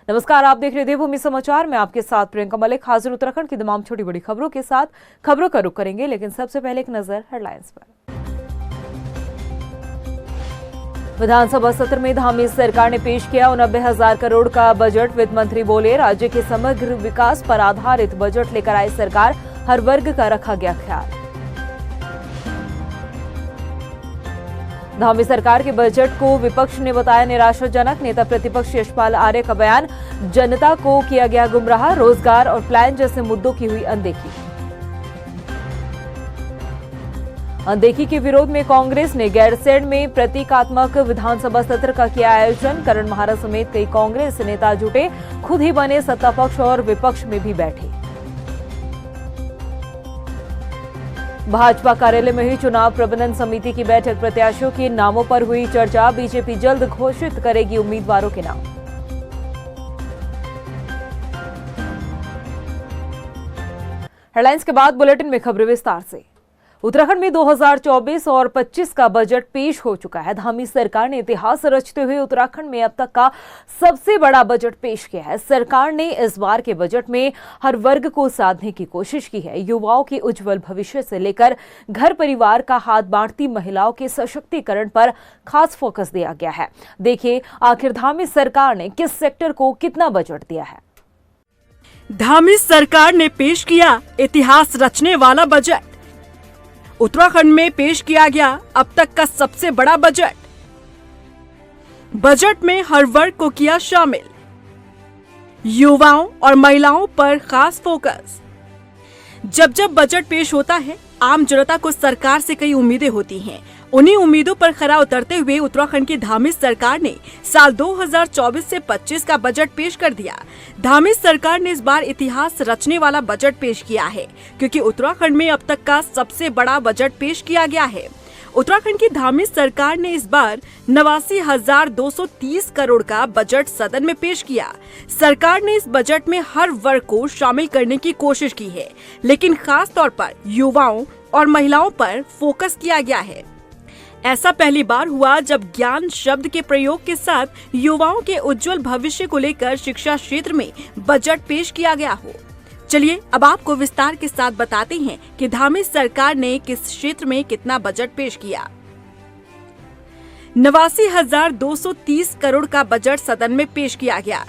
नमस्कार, आप देख रहे देवभूमि समाचार में आपके साथ प्रियंका मलिक हाजिर उत्तराखंड की तमाम छोटी बड़ी खबरों के साथ। खबरों का रुख करेंगे, लेकिन सबसे पहले एक नजर हेडलाइंस पर। विधानसभा सत्र में धामी सरकार ने पेश किया 89,000 करोड़ का बजट। वित्त मंत्री बोले, राज्य के समग्र विकास पर आधारित बजट लेकर आई सरकार, हर वर्ग का रखा गया ख्याल। धामी सरकार के बजट को विपक्ष ने बताया निराशाजनक। नेता प्रतिपक्ष यशपाल आर्य का बयान, जनता को किया गया गुमराह, रोजगार और प्लान जैसे मुद्दों की हुई अनदेखी। अनदेखी के विरोध में कांग्रेस ने गैरसैंण में प्रतीकात्मक विधानसभा सत्र का किया आयोजन। करण महारा समेत कई कांग्रेस नेता जुटे, खुद ही बने सत्ता पक्ष और विपक्ष में भी बैठे। भाजपा कार्यालय में हुई चुनाव प्रबंधन समिति की बैठक, प्रत्याशियों के नामों पर हुई चर्चा। बीजेपी जल्द घोषित करेगी उम्मीदवारों के नाम। हेडलाइंस के बाद बुलेटिन में खबरें विस्तार से। उत्तराखंड में 2024 और 25 का बजट पेश हो चुका है। धामी सरकार ने इतिहास रचते हुए उत्तराखंड में अब तक का सबसे बड़ा बजट पेश किया है। सरकार ने इस बार के बजट में हर वर्ग को साधने की कोशिश की है। युवाओं के उज्जवल भविष्य से लेकर घर परिवार का हाथ बांटती महिलाओं के सशक्तिकरण पर खास फोकस दिया गया है। देखिए आखिर धामी सरकार ने किस सेक्टर को कितना बजट दिया है। धामी सरकार ने पेश किया इतिहास रचने वाला बजट। उत्तराखंड में पेश किया गया अब तक का सबसे बड़ा बजट। बजट में हर वर्ग को किया शामिल, युवाओं और महिलाओं पर खास फोकस। जब बजट पेश होता है, आम जनता को सरकार से कई उम्मीदें होती हैं। उन्हीं उम्मीदों पर खरा उतरते हुए उत्तराखंड की धामी सरकार ने साल 2024 से 25 का बजट पेश कर दिया। धामी सरकार ने इस बार इतिहास रचने वाला बजट पेश किया है, क्योंकि उत्तराखंड में अब तक का सबसे बड़ा बजट पेश किया गया है। उत्तराखंड की धामी सरकार ने इस बार 89,230 करोड़ का बजट सदन में पेश किया। सरकार ने इस बजट में हर वर्ग को शामिल करने की कोशिश की है, लेकिन खास तौर पर युवाओं और महिलाओं पर फोकस किया गया है। ऐसा पहली बार हुआ जब ज्ञान शब्द के प्रयोग के साथ युवाओं के उज्जवल भविष्य को लेकर शिक्षा क्षेत्र में बजट पेश किया गया हो। चलिए अब आपको विस्तार के साथ बताते हैं कि धामी सरकार ने किस क्षेत्र में कितना बजट पेश किया। 89,230 करोड़ का बजट सदन में पेश किया गया।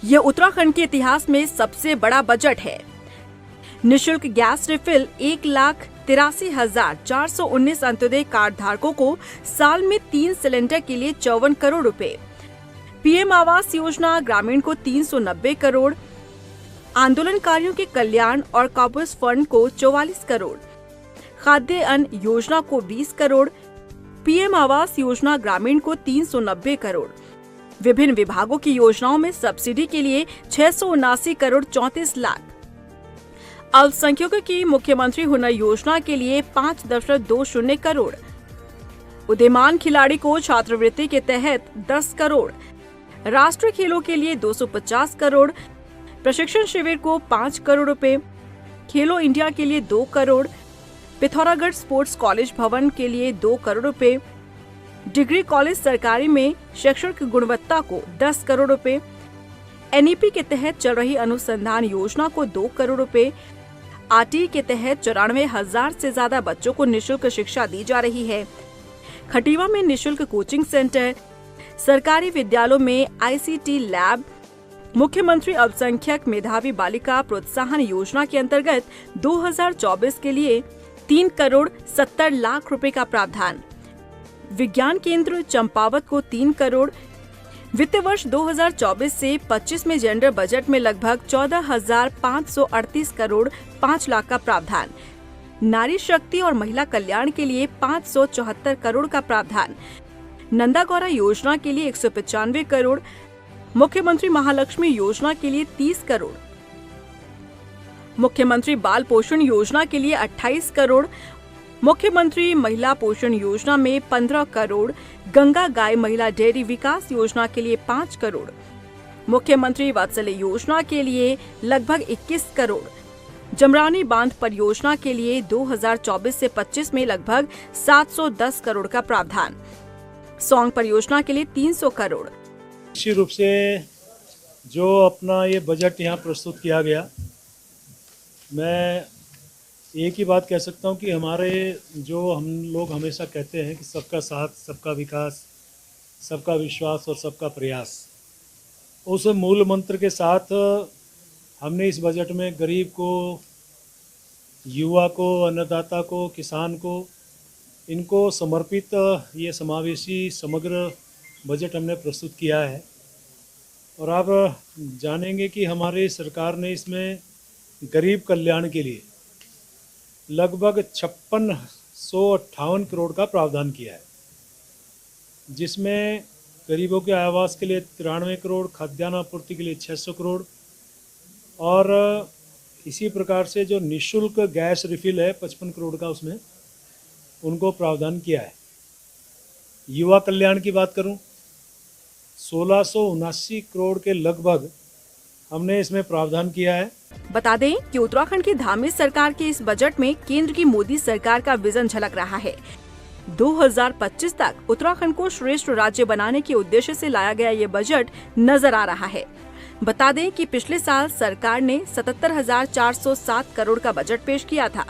ये उत्तराखंड के इतिहास में सबसे बड़ा बजट है। निःशुल्क गैस रिफिल 1,83,419 अंत्योदय कार्ड धारकों को साल में 3 सिलेंडर के लिए 54 करोड़ रुपए। पीएम आवास योजना ग्रामीण को 390 करोड़, आंदोलनकारियों के कल्याण और कॉर्पस फंड को 44 करोड़, खाद्य अन्न योजना को 20 करोड़, पीएम आवास योजना ग्रामीण को 390 करोड़, विभिन्न विभागों की योजनाओं में सब्सिडी के लिए 679 करोड़ 34 लाख, अल्पसंख्यकों की मुख्यमंत्री हुनर योजना के लिए 5.20 करोड़, उदीयमान खिलाड़ी को छात्रवृत्ति के तहत 10 करोड़, राष्ट्रीय खेलों के लिए 250 करोड़, प्रशिक्षण शिविर को 5 करोड़ रुपए, खेलो इंडिया के लिए 2 करोड़, पिथौरागढ़ स्पोर्ट्स कॉलेज भवन के लिए 2 करोड़ रुपए, डिग्री कॉलेज सरकारी में शैक्षणिक गुणवत्ता को 10 करोड़ रुपए, एनईपी के तहत चल रही अनुसंधान योजना को 2 करोड़ रुपए, आरटी के तहत 94,000 से ज्यादा बच्चों को निःशुल्क शिक्षा दी जा रही है। खटीवा में निःशुल्क कोचिंग सेंटर, सरकारी विद्यालयों में आईसीटी लैब, मुख्यमंत्री अल्पसंख्यक मेधावी बालिका प्रोत्साहन योजना के अंतर्गत 2024 के लिए 3 करोड़ 70 लाख रुपए का प्रावधान, विज्ञान केंद्र चंपावत को 3 करोड़। वित्त वर्ष 2024 से 25 में जेंडर बजट में लगभग 14,538 करोड़ 5 लाख का प्रावधान, नारी शक्ति और महिला कल्याण के लिए 574 करोड़ का प्रावधान, नंदा गौरा योजना के लिए 195 करोड़, मुख्यमंत्री महालक्ष्मी योजना के लिए 30 करोड़, मुख्यमंत्री बाल पोषण योजना के लिए 28 करोड़, मुख्यमंत्री महिला पोषण योजना में 15 करोड़, गंगा गाय महिला डेयरी विकास योजना के लिए 5 करोड़, मुख्यमंत्री वात्सल्य योजना के लिए लगभग 21 करोड़, जमरानी बांध परियोजना के लिए 2024 से 25 में लगभग 710 करोड़ का प्रावधान, सौंग परियोजना के लिए 300 करोड़। निश्चित रूप से जो अपना ये बजट यहाँ प्रस्तुत किया गया, मैं एक ही बात कह सकता हूँ कि हमारे जो हम लोग हमेशा कहते हैं कि सबका साथ, सबका विकास, सबका विश्वास और सबका प्रयास, उस मूल मंत्र के साथ हमने इस बजट में गरीब को, युवा को, अन्नदाता को, किसान को, इनको समर्पित ये समावेशी समग्र बजट हमने प्रस्तुत किया है। और आप जानेंगे कि हमारी सरकार ने इसमें गरीब कल्याण के लिए लगभग 5658 करोड़ का प्रावधान किया है, जिसमें गरीबों के आवास के लिए 93 करोड़, खाद्यान्न आपूर्ति के लिए 600 करोड़ और इसी प्रकार से जो निःशुल्क गैस रिफिल है 55 करोड़ का, उसमें उनको प्रावधान किया है। युवा कल्याण की बात करूं, 1679 करोड़ के लगभग हमने इसमें प्रावधान किया है। बता दें कि उत्तराखंड की धामी सरकार के इस बजट में केंद्र की मोदी सरकार का विजन झलक रहा है। 2025 तक उत्तराखंड को श्रेष्ठ राज्य बनाने के उद्देश्य से लाया गया ये बजट नजर आ रहा है। बता दें कि पिछले साल सरकार ने 77,407 करोड़ का बजट पेश किया था,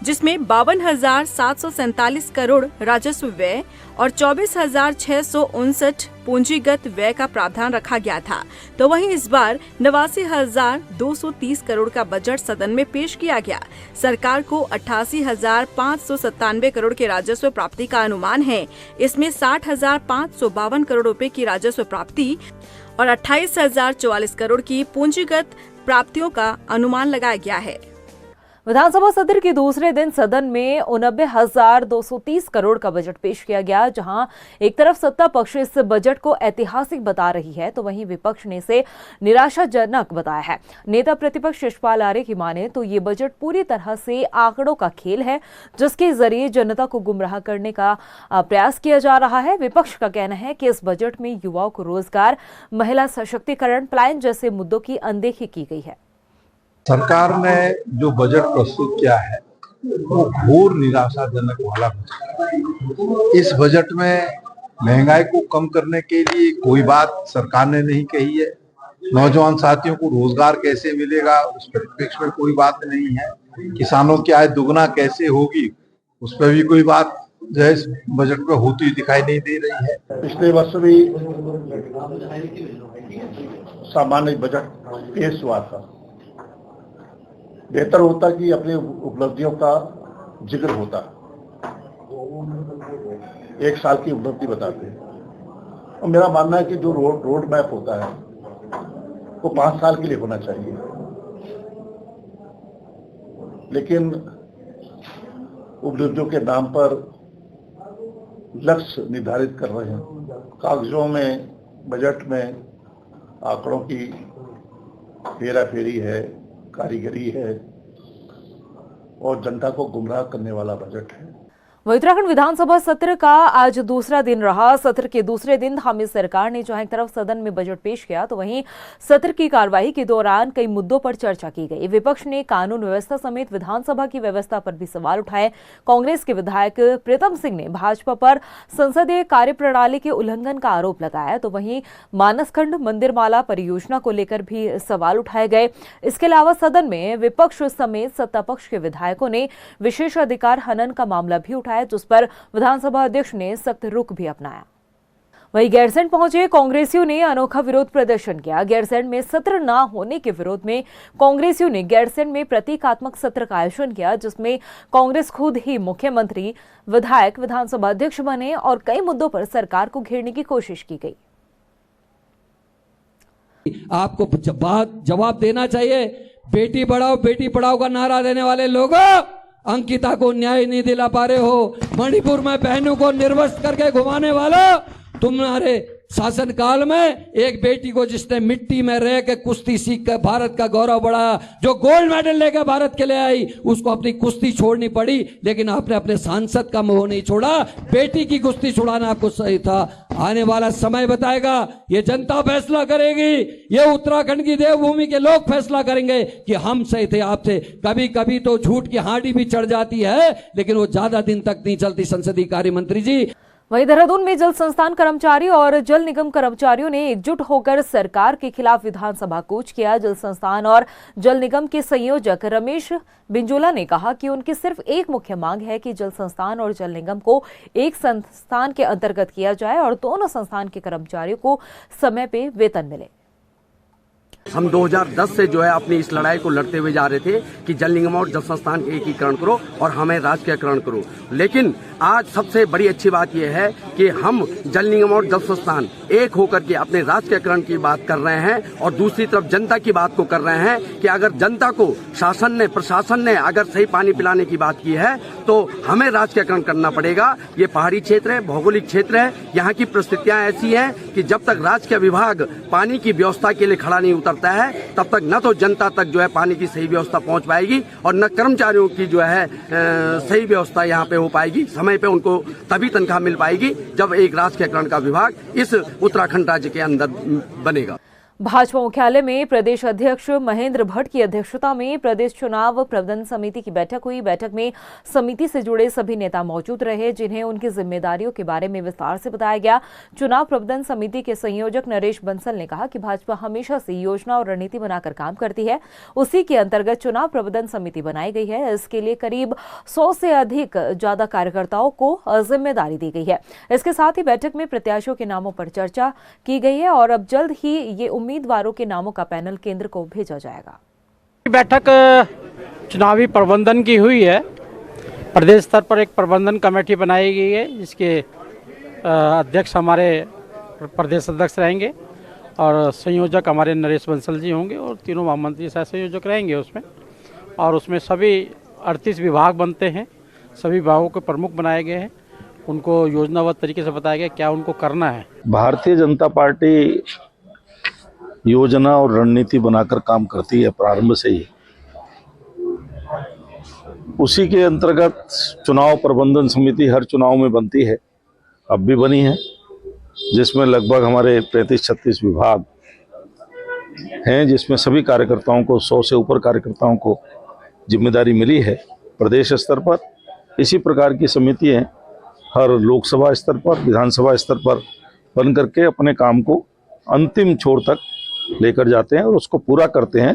जिसमें 52,747 करोड़ राजस्व व्यय और 24,659 पूंजीगत व्यय का प्रावधान रखा गया था। तो वहीं इस बार 89,230 करोड़ का बजट सदन में पेश किया गया। सरकार को 88,597 करोड़ के राजस्व प्राप्ति का अनुमान है। इसमें 60,552 करोड़ रुपए की राजस्व प्राप्ति और 28,044 करोड़ की पूंजीगत प्राप्तियों का अनुमान लगाया गया है। विधानसभा सत्र के दूसरे दिन सदन में 89,230 करोड़ का बजट पेश किया गया, जहां एक तरफ सत्ता पक्ष इस बजट को ऐतिहासिक बता रही है, तो वहीं विपक्ष ने इसे निराशाजनक बताया है। नेता प्रतिपक्ष यशपाल आर्य की माने तो ये बजट पूरी तरह से आंकड़ों का खेल है, जिसके जरिए जनता को गुमराह करने का प्रयास किया जा रहा है। विपक्ष का कहना है कि इस बजट में युवाओं को रोजगार, महिला सशक्तिकरण, पलायन जैसे मुद्दों की अनदेखी की गई है। सरकार ने जो बजट प्रस्तुत किया है वो घोर निराशाजनक वाला बजट है। इस बजट में महंगाई को कम करने के लिए कोई बात सरकार ने नहीं कही है। नौजवान साथियों को रोजगार कैसे मिलेगा उस परिप्रेक्ष्य में कोई बात नहीं है। किसानों की आय दुगना कैसे होगी उस पर भी कोई बात जो है इस बजट में होती दिखाई नहीं दे रही है। पिछले वर्ष भी सामान्य बजट पेश हुआ था। बेहतर होता कि अपनी उपलब्धियों का जिक्र होता, एक साल की उपलब्धि बताते। और मेरा मानना है कि जो रोड मैप होता है वो 5 साल के लिए होना चाहिए, लेकिन उपलब्धियों के नाम पर लक्ष्य निर्धारित कर रहे हैं। कागजों में, बजट में आंकड़ों की हेराफेरी है, कारीगरी है और जनता को गुमराह करने वाला बजट है। उत्तराखंड विधानसभा सत्र का आज दूसरा दिन रहा। सत्र के दूसरे दिन धामी सरकार ने जहां एक तरफ सदन में बजट पेश किया, तो वहीं सत्र की कार्यवाही के दौरान कई मुद्दों पर चर्चा की गई। विपक्ष ने कानून व्यवस्था समेत विधानसभा की व्यवस्था पर भी सवाल उठाए। कांग्रेस के विधायक प्रीतम सिंह ने भाजपा पर संसदीय कार्यप्रणाली के उल्लंघन का आरोप लगाया, तो वहीं मानसखंड मंदिरमाला परियोजना को लेकर भी सवाल उठाए गए। इसके अलावा सदन में विपक्ष समेत सत्ता पक्ष के विधायकों ने विशेषाधिकार हनन का मामला भी उठाया, जिस पर विधानसभा अध्यक्ष ने सख्त रुख भी अपनाया। वहीं गैरसैंण पहुंचे कांग्रेसियों ने अनोखा विरोध प्रदर्शन किया। गैरसैंण में सत्र न होने के विरोध में कांग्रेसियों ने गैरसैंण में प्रतीकात्मक सत्र का आयोजन किया, जिसमें कांग्रेस खुद ही मुख्यमंत्री, विधायक, विधानसभा अध्यक्ष बने और कई मुद्दों पर सरकार को घेरने की कोशिश की गई। आपको जवाब देना चाहिए। बेटी पढ़ाओ का नारा देने वाले लोगों, अंकिता को न्याय नहीं दिला पा रहे हो। मणिपुर में बहनों को निर्वस्त्र करके घुमाने वाला, तुम्हारे शासनकाल में एक बेटी को जिसने मिट्टी में रह के कुश्ती सीख कर भारत का गौरव बढ़ाया, जो गोल्ड मेडल लेकर भारत के लिए आई, उसको अपनी कुश्ती छोड़नी पड़ी, लेकिन आपने अपने सांसद का मोह नहीं छोड़ा। बेटी की कुश्ती छुड़ाना आपको सही था। आने वाला समय बताएगा, ये जनता फैसला करेगी, ये उत्तराखंड की देवभूमि के लोग फैसला करेंगे कि हम सही थे आपसे। कभी कभी तो झूठ की हांडी भी चढ़ जाती है, लेकिन वो ज्यादा दिन तक नहीं चलती। संसदीय कार्य मंत्री जी, वहीं देहरादून में जल संस्थान कर्मचारी और जल निगम कर्मचारियों ने एकजुट होकर सरकार के खिलाफ विधानसभा कूच किया। जल संस्थान और जल निगम के संयोजक रमेश बिंजोला ने कहा कि उनकी सिर्फ एक मुख्य मांग है कि जल संस्थान और जल निगम को एक संस्थान के अंतर्गत किया जाए और दोनों संस्थान के कर्मचारियों को समय पे वेतन मिले। हम 2010 से जो है अपनी इस लड़ाई को लड़ते हुए जा रहे थे कि जल निगम और जल संस्थान के एकीकरण करो और हमें राजकीयकरण करो, लेकिन आज सबसे बड़ी अच्छी बात यह है कि हम जल निगम और जल संस्थान एक होकर के अपने राजकीयकरण की बात कर रहे हैं और दूसरी तरफ जनता की बात को कर रहे हैं कि अगर जनता को प्रशासन ने अगर सही पानी पिलाने की बात की है तो हमें राजकीयकरण करना पड़ेगा। ये पहाड़ी क्षेत्र है, भौगोलिक क्षेत्र है, यहाँ की परिस्थितियां ऐसी हैं कि जब तक राजकीय विभाग पानी की व्यवस्था के लिए खड़ा नहीं उतरता है तब तक न तो जनता तक जो है पानी की सही व्यवस्था पहुंच पाएगी और न कर्मचारियों की जो है सही व्यवस्था यहाँ पे हो पाएगी। समय पे उनको तभी तनख्वाह मिल पाएगी जब एक राजकीयकरण का विभाग इस उत्तराखंड राज्य के अंदर बनेगा। भाजपा मुख्यालय में प्रदेश अध्यक्ष महेंद्र भट्ट की अध्यक्षता में प्रदेश चुनाव प्रबंधन समिति की बैठक हुई। बैठक में समिति से जुड़े सभी नेता मौजूद रहे, जिन्हें उनकी जिम्मेदारियों के बारे में विस्तार से बताया गया। चुनाव प्रबंधन समिति के संयोजक नरेश बंसल ने कहा कि भाजपा हमेशा से योजना और रणनीति बनाकर काम करती है, उसी के अंतर्गत चुनाव प्रबंधन समिति बनाई गई है। इसके लिए करीब 100 से अधिक ज्यादा कार्यकर्ताओं को जिम्मेदारी दी गई है। इसके साथ ही बैठक में प्रत्याशियों के नामों पर चर्चा की गई है और अब जल्द ही ये उम्मीदवारों के नामों का पैनल केंद्र को भेजा जाएगा। बैठक चुनावी प्रबंधन की हुई है। प्रदेश स्तर पर एक प्रबंधन कमेटी बनाई गई है, जिसके अध्यक्ष हमारे प्रदेश अध्यक्ष रहेंगे और संयोजक हमारे नरेश बंसल जी होंगे और तीनों महामंत्री सह संयोजक रहेंगे उसमें। और उसमें सभी 38 विभाग बनते हैं, सभी विभागों के प्रमुख बनाए गए हैं, उनको योजनाबद्ध तरीके से बताया गया क्या उनको करना है। भारतीय जनता पार्टी योजना और रणनीति बनाकर काम करती है प्रारंभ से ही। उसी के अंतर्गत चुनाव प्रबंधन समिति हर चुनाव में बनती है, अब भी बनी है, जिसमें लगभग हमारे 35-36 विभाग हैं, जिसमें सभी कार्यकर्ताओं को 100 से ऊपर कार्यकर्ताओं को जिम्मेदारी मिली है प्रदेश स्तर पर। इसी प्रकार की समितियां हर लोकसभा स्तर पर, विधानसभा स्तर पर बन करके अपने काम को अंतिम छोर तक लेकर जाते हैं और उसको पूरा करते हैं।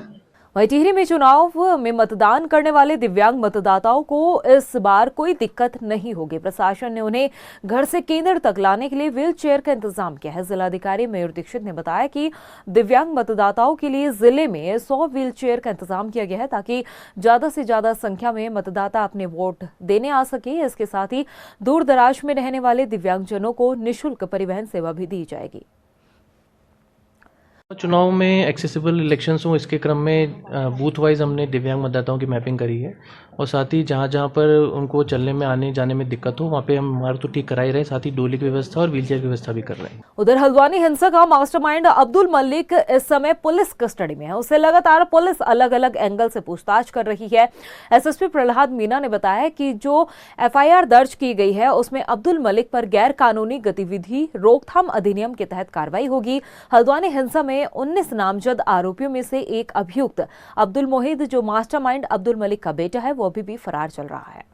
वहीं टिहरी में चुनाव में मतदान करने वाले दिव्यांग मतदाताओं को इस बार कोई दिक्कत नहीं होगी। प्रशासन ने उन्हें घर से केंद्र तक लाने के लिए व्हील चेयर का इंतजाम किया है। जिलाधिकारी मयूर दीक्षित ने बताया कि दिव्यांग मतदाताओं के लिए जिले में 100 व्हील चेयर का इंतजाम किया गया है, ताकि ज्यादा से ज्यादा संख्या में मतदाता अपने वोट देने आ सके। इसके साथ ही दूर दराज में रहने वाले दिव्यांगजनों को निःशुल्क परिवहन सेवा भी दी जाएगी। चुनाव में एक्सेसिबल इलेक्शंस हों, इसके क्रम में बूथ वाइज हमने दिव्यांग मतदाताओं की मैपिंग करी है और साथ ही जहाँ जहाँ पर उनको चलने में आने जाने में दिक्कत हो वहाँ पे हम हमारा तो ठीक करा ही रहे, साथ ही डोली की व्यवस्था और व्हीलचेयर की व्यवस्था भी कर रहे हैं। उधर हल्द्वानी हिंसा का मास्टरमाइंड अब्दुल मलिक इस समय पुलिस कस्टडी में है। उसे लगातार पुलिस अलग अलग एंगल से पूछताछ कर रही है। एसएसपी प्रहलाद मीना ने बताया कि जो एफआईआर दर्ज की गई है उसमें अब्दुल मलिक पर गैर कानूनी गतिविधि रोकथाम अधिनियम के तहत कार्रवाई होगी। हल्द्वानी हिंसा में 19 नामजद आरोपियों में से एक अभियुक्त अब्दुल मोहिद, जो मास्टरमाइंड अब्दुल मलिक का बेटा है, वो अभी भी फरार चल रहा है।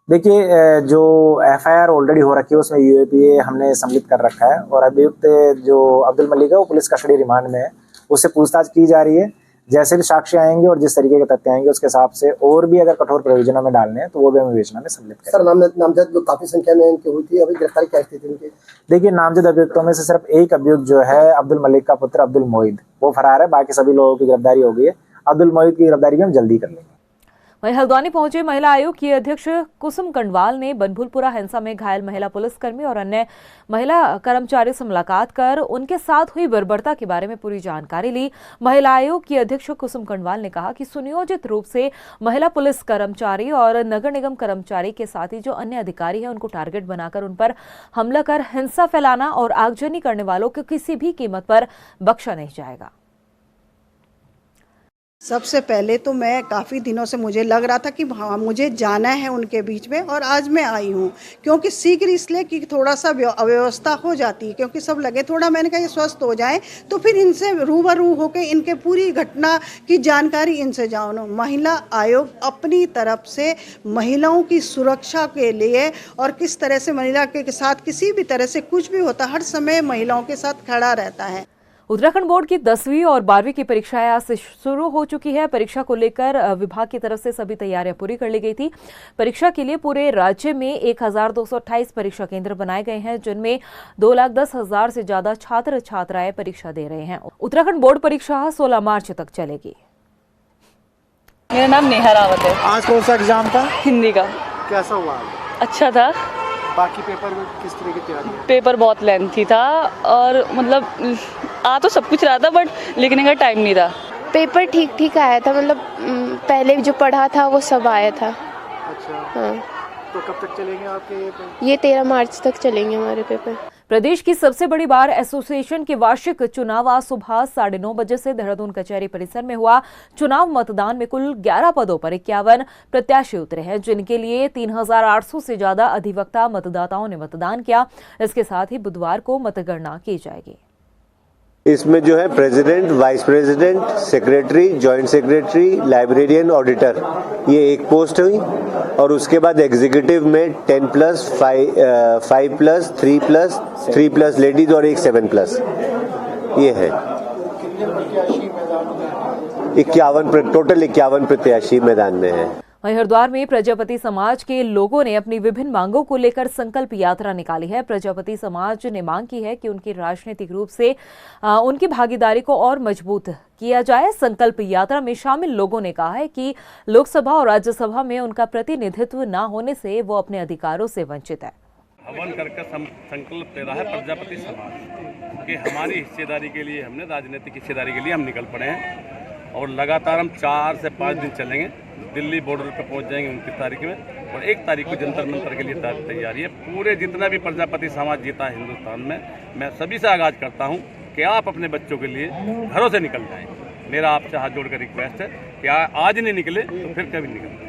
देखिए, जो एफआईआर ऑलरेडी हो रखी है उसमें यूएपीए हमने सम्मिलित कर रखा है और अभियुक्त जो अब्दुल मलिक है वो पुलिस कस्टडी रिमांड में है, उससे पूछताछ की जा रही है। जैसे भी साक्ष्य आएंगे और जिस तरीके के तथ्य आएंगे उसके हिसाब से और भी अगर कठोर प्रोविजनों में डालने हैं तो वो भी हम विवेचना में सम्मिलित करेंगे। सर, नामजद जो काफी संख्या में इनकी हुई थी, अभी गिरफ्तारी क्या स्थिति इनकी? देखिए, नामजद अभियुक्तों में से सिर्फ एक अभियुक्त जो है अब्दुल मलिक का पुत्र अब्दुल मोहिद, वो फरार है। बाकी सभी लोगों की गिरफ्तारी हो गई है। अब्दुल मोहिद की गिरफ्तारी भी हम जल्दी कर लेंगे। वहीं हल्द्वानी पहुंचे महिला आयोग की अध्यक्ष कुसुम कंडवाल ने बनभूलपुरा हिंसा में घायल महिला पुलिसकर्मी और अन्य महिला कर्मचारी से मुलाकात कर उनके साथ हुई बर्बरता के बारे में पूरी जानकारी ली। महिला आयोग की अध्यक्ष कुसुम कंडवाल ने कहा कि सुनियोजित रूप से महिला पुलिस कर्मचारी और नगर निगम कर्मचारी के साथ ही जो अन्य अधिकारी हैं उनको टारगेट बनाकर उन पर हमला कर हिंसा फैलाना और आगजनी करने वालों को किसी भी कीमत पर बख्शा नहीं जाएगा। सबसे पहले तो मैं काफ़ी दिनों से मुझे लग रहा था कि हाँ मुझे जाना है उनके बीच में, और आज मैं आई हूँ क्योंकि शीघ्र इसलिए कि थोड़ा सा अव्यवस्था हो जाती है, क्योंकि सब लगे थोड़ा, मैंने कहा ये स्वस्थ हो जाए तो फिर इनसे रूबरू होकर इनके पूरी घटना की जानकारी इनसे जानो। महिला आयोग अपनी तरफ से महिलाओं की सुरक्षा के लिए और किस तरह से महिला के साथ किसी भी तरह से कुछ भी होता हर समय महिलाओं के साथ खड़ा रहता है। उत्तराखंड बोर्ड की 10वीं और 12वीं की परीक्षाएं आज से शुरू हो चुकी है। परीक्षा को लेकर विभाग की तरफ से सभी तैयारियां पूरी कर ली गई थी। परीक्षा के लिए पूरे राज्य में 1228 परीक्षा केंद्र बनाए गए हैं, जिनमें 2,10,000 से ज्यादा छात्र छात्राएं परीक्षा दे रहे हैं। उत्तराखंड बोर्ड परीक्षा 16 मार्च तक चलेगी। मेरा नाम नेहा रावत है। आज कौन सा एग्जाम था? हिंदी का। कैसा हुआ? अच्छा था। बाकी पेपर में किस तरह की तैयारी? पेपर बहुत लेंथी था और मतलब आ तो सब कुछ रहा था बट लिखने का टाइम नहीं था। पेपर ठीक ठीक आया था, मतलब पहले जो पढ़ा था वो सब आया था। अच्छा। हाँ। तो कब तक चलेंगे आपके पेपर? ये 13 मार्च तक चलेंगे हमारे पेपर। प्रदेश की सबसे बड़ी बार एसोसिएशन के वार्षिक चुनाव आज सुबह 9:30 बजे से देहरादून कचहरी परिसर में हुआ। चुनाव मतदान में कुल 11 पदों पर 51 प्रत्याशी उतरे हैं, जिनके लिए 3,800 से ज्यादा अधिवक्ता मतदाताओं ने मतदान किया। इसके साथ ही बुधवार को मतगणना की जाएगी। इसमें जो है president, vice president, secretary, joint secretary, librarian, auditor, ये एक पोस्ट हुई। और उसके बाद एग्जीक्यूटिव में 10+, 5+, 3+, 3+ लेडीज और एक 7+, ये है। 51 टोटल 51 प्रत्याशी मैदान में है। वहीं हरिद्वार में प्रजापति समाज के लोगों ने अपनी विभिन्न मांगों को लेकर संकल्प यात्रा निकाली है। प्रजापति समाज ने मांग की है कि उनकी राजनीतिक रूप से उनकी भागीदारी को और मजबूत किया जाए। संकल्प यात्रा में शामिल लोगों ने कहा है कि लोकसभा और राज्यसभा में उनका प्रतिनिधित्व न होने से वो अपने अधिकारों से वंचित है। हवन करके संकल्प ले रहा है प्रजापति समाज कि हमारी हिस्सेदारी के लिए, हमने राजनीतिक हिस्सेदारी के लिए हम निकल पड़े हैं और लगातार हम 4 से 5 दिन चलेंगे। दिल्ली बॉर्डर पर पहुंच जाएंगे 29 तारीख में और 1 तारीख को जंतर मंतर के लिए तैयारी है। पूरे जितना भी प्रजापति समाज जीता है हिंदुस्तान में, मैं सभी से आगाज करता हूं कि आप अपने बच्चों के लिए घरों से निकल जाएं। मेरा आपसे हाथ जोड़कर रिक्वेस्ट है कि आज नहीं निकले तो फिर कभी निकल।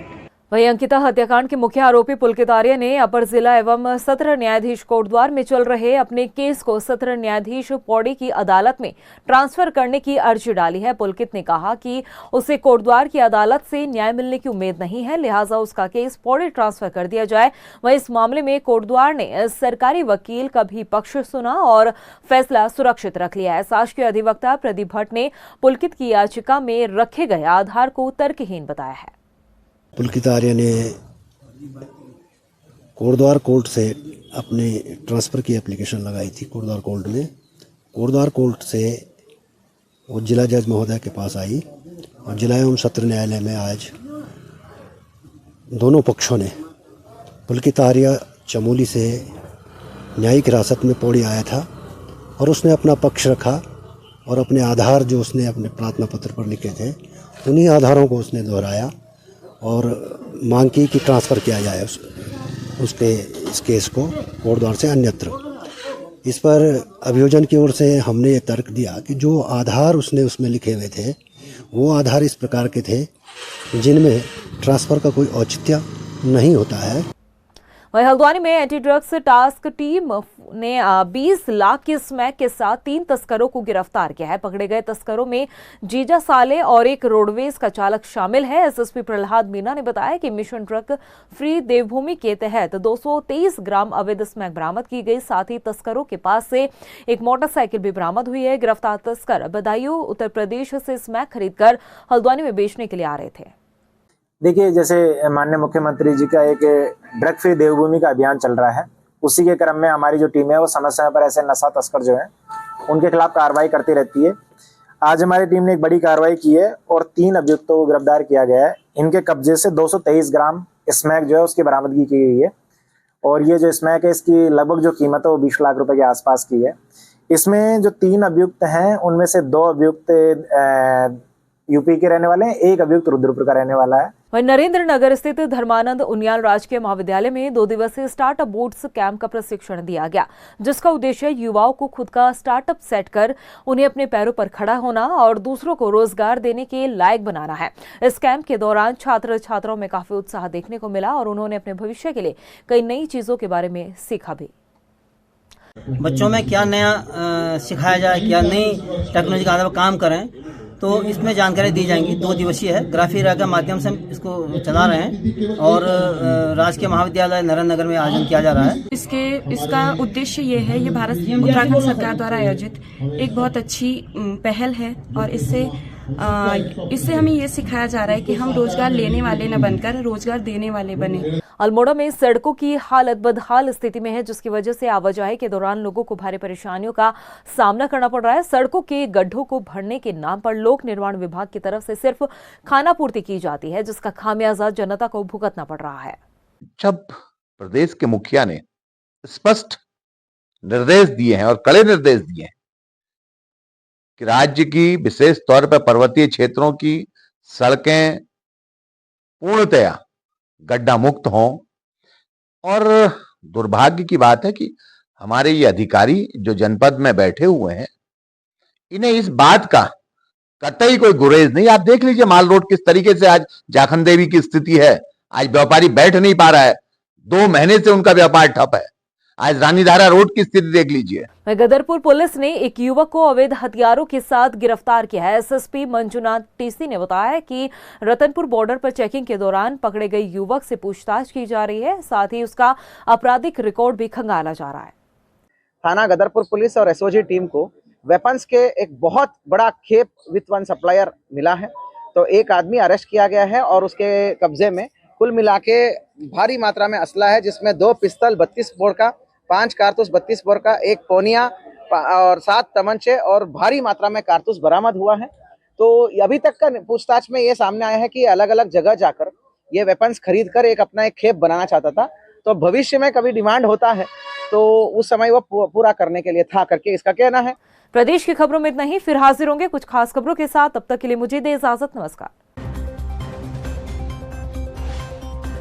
वहीं अंकिता हत्याकांड के मुख्य आरोपी पुलकित आर्य ने अपर जिला एवं सत्र न्यायाधीश कोटद्वार में चल रहे अपने केस को सत्र न्यायाधीश पौड़ी की अदालत में ट्रांसफर करने की अर्जी डाली है। पुलकित ने कहा कि उसे कोटद्वार की अदालत से न्याय मिलने की उम्मीद नहीं है, लिहाजा उसका केस पौड़ी ट्रांसफर कर दिया जाए। वहीं इस मामले में कोटद्वार ने सरकारी वकील का भी पक्ष सुना और फैसला सुरक्षित रख लिया है। शासकीय अधिवक्ता प्रदीप भट्ट ने पुलकित की याचिका में रखे गए आधार को तर्कहीन बताया है। पुलकित आर्य ने कोटद्वार कोर्ट से अपने ट्रांसफ़र की एप्लीकेशन लगाई थी कोटद्वार कोर्ट में। कोटद्वार कोर्ट से वो जिला जज महोदय के पास आई और जिला एवं सत्र न्यायालय में आज दोनों पक्षों ने, पुलकित आर्य चमोली से न्यायिक हिरासत में पौड़ी आया था और उसने अपना पक्ष रखा और अपने आधार जो उसने अपने प्रार्थना पत्र पर लिखे थे उन्हीं आधारों को उसने दोहराया और मांग की कि ट्रांसफ़र किया जाए उसके इस केस को कोटद्वार से अन्यत्र। इस पर अभियोजन की ओर से हमने ये तर्क दिया कि जो आधार उसने उसमें लिखे हुए थे वो आधार इस प्रकार के थे जिनमें ट्रांसफ़र का कोई औचित्य नहीं होता है। वहीं हल्द्वानी में एंटी ड्रग्स टास्क टीम ने 20 लाख की स्मैक के साथ 3 तस्करों को गिरफ्तार किया है। पकड़े गए तस्करों में जीजा साले और एक रोडवेज का चालक शामिल है। एसएसपी प्रहलाद मीना ने बताया कि मिशन ड्रग फ्री देवभूमि के तहत 223 ग्राम अवैध स्मैक बरामद की गई। साथ ही तस्करों के पास से एक मोटरसाइकिल भी बरामद हुई है। गिरफ्तार तस्कर बदायूं उत्तर प्रदेश से स्मैक खरीदकर हल्द्वानी में बेचने के लिए आ रहे थे। देखिए, जैसे माननीय मुख्यमंत्री जी का एक ड्रग फ्री देवभूमि का अभियान चल रहा है, उसी के क्रम में हमारी जो टीम है वो समय समय पर ऐसे नशा तस्कर जो है उनके खिलाफ कार्रवाई करती रहती है। आज हमारी टीम ने एक बड़ी कार्रवाई की है और 3 अभियुक्तों को गिरफ्तार किया गया है। इनके कब्जे से 223 ग्राम स्मैक जो है उसकी बरामदगी की गई है और ये जो स्मैक है इसकी लगभग जो कीमत है वो 20 लाख रुपए के आसपास की है। इसमें जो 3 अभियुक्त हैं उनमें से 2 अभियुक्त यूपी के रहने वाले हैं, एक अभियुक्त रुद्रपुर का रहने वाला है। वहीं नरेंद्र नगर स्थित धर्मानंद उनियाल राजकीय महाविद्यालय में 2 दिवसीय स्टार्टअप बोट्स कैंप का प्रशिक्षण दिया गया, जिसका उद्देश्य युवाओं को खुद का स्टार्टअप सेट कर उन्हें अपने पैरों पर खड़ा होना और दूसरों को रोजगार देने के लायक बनाना है। इस कैंप के दौरान छात्र छात्राओं में काफी उत्साह देखने को मिला और उन्होंने अपने भविष्य के लिए कई नई चीजों के बारे में सीखा भी। बच्चों में क्या नया सिखाया जाए, क्या नई टेक्नोलॉजी के आधार पर काम करें, तो इसमें जानकारी दी जाएंगी। 2 दिवसीय है, ग्राफीरा के माध्यम से हम इसको चला रहे हैं और राजकीय महाविद्यालय नरेंद्र नगर में आयोजन किया जा रहा है। इसका उद्देश्य ये है, ये भारत उत्तराखंड सरकार द्वारा आयोजित एक बहुत अच्छी पहल है और इससे हमें ये सिखाया जा रहा है कि हम रोजगार लेने वाले न बनकर रोजगार देने वाले बने। अल्मोड़ा में सड़कों की हालत बदहाल स्थिति में है, जिसकी वजह से आवाजाही के दौरान लोगों को भारी परेशानियों का सामना करना पड़ रहा है। सड़कों के गड्ढों को भरने के नाम पर लोक निर्माण विभाग की तरफ से सिर्फ खानापूर्ति की जाती है, जिसका खामियाजा जनता को भुगतना पड़ रहा है। जब प्रदेश के मुखिया ने स्पष्ट निर्देश दिए हैं और कड़े निर्देश दिए हैं कि राज्य की विशेष तौर पर पर्वतीय क्षेत्रों की सड़कें पूर्णतया गड्ढा मुक्त हों, और दुर्भाग्य की बात है कि हमारे ये अधिकारी जो जनपद में बैठे हुए हैं, इन्हें इस बात का कतई कोई गुरेज नहीं। आप देख लीजिए माल रोड किस तरीके से आज जाखन देवी की स्थिति है। आज व्यापारी बैठ नहीं पा रहा है, 2 महीने से उनका व्यापार ठप है। आज रानीधारा रोड की स्थिति देख लीजिए। गदरपुर पुलिस ने एक युवक को अवैध हथियारों के साथ गिरफ्तार किया है। एसएसपी मंजुनाथ टीसी ने बताया कि रतनपुर बॉर्डर पर चेकिंग के दौरान पकड़े गए युवक से पूछताछ की जा रही है, साथ ही उसका आपराधिक रिकॉर्ड भी खंगाला जा रहा है। थाना गदरपुर पुलिस और एसओजी टीम को वेपन्स के एक बहुत बड़ा खेप विथ वन सप्लायर मिला है, तो एक आदमी अरेस्ट किया गया है और उसके कब्जे में कुल मिला के भारी मात्रा में असला है, जिसमें 2 पिस्तल 32 बोर का, 5 कारतूस 32 बोर का, 1 पोनिया और 7 तमंचे और भारी मात्रा में कारतूस बरामद हुआ है। तो अभी तक का पूछताछ में ये सामने आया है कि अलग अलग जगह जाकर ये वेपन्स खरीद कर अपना एक खेप बनाना चाहता था, तो भविष्य में कभी डिमांड होता है तो उस समय वो पूरा करने के लिए था करके इसका कहना है। प्रदेश की खबरों में इतना ही, फिर हाजिर होंगे कुछ खास खबरों के साथ। तब तक के लिए मुझे दे इजाजत, नमस्कार।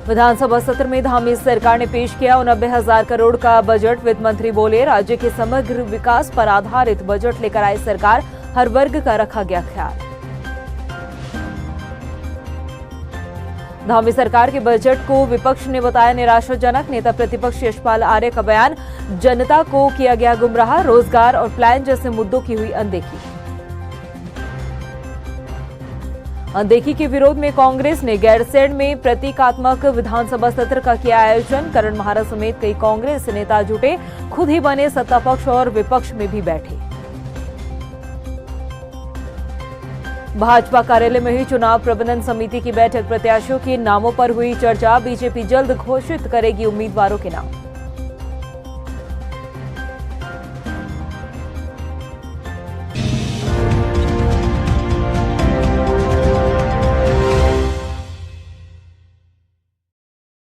विधानसभा सत्र में धामी सरकार ने पेश किया 89,000 करोड़ का बजट। वित्त मंत्री बोले, राज्य के समग्र विकास पर आधारित बजट लेकर आई सरकार, हर वर्ग का रखा गया ख्याल। धामी सरकार के बजट को विपक्ष ने बताया निराशाजनक। नेता प्रतिपक्ष यशपाल आर्य का बयान, जनता को किया गया गुमराह, रोजगार और प्लान जैसे मुद्दों की हुई अनदेखी। अनदेखी के विरोध में कांग्रेस ने गैरसैंण में प्रतीकात्मक विधानसभा सत्र का किया आयोजन। करण महारा समेत कई कांग्रेस नेता जुटे, खुद ही बने सत्ता पक्ष और विपक्ष में भी बैठे। भाजपा कार्यालय में हुई चुनाव प्रबंधन समिति की बैठक, प्रत्याशियों के नामों पर हुई चर्चा। बीजेपी जल्द घोषित करेगी उम्मीदवारों के नाम।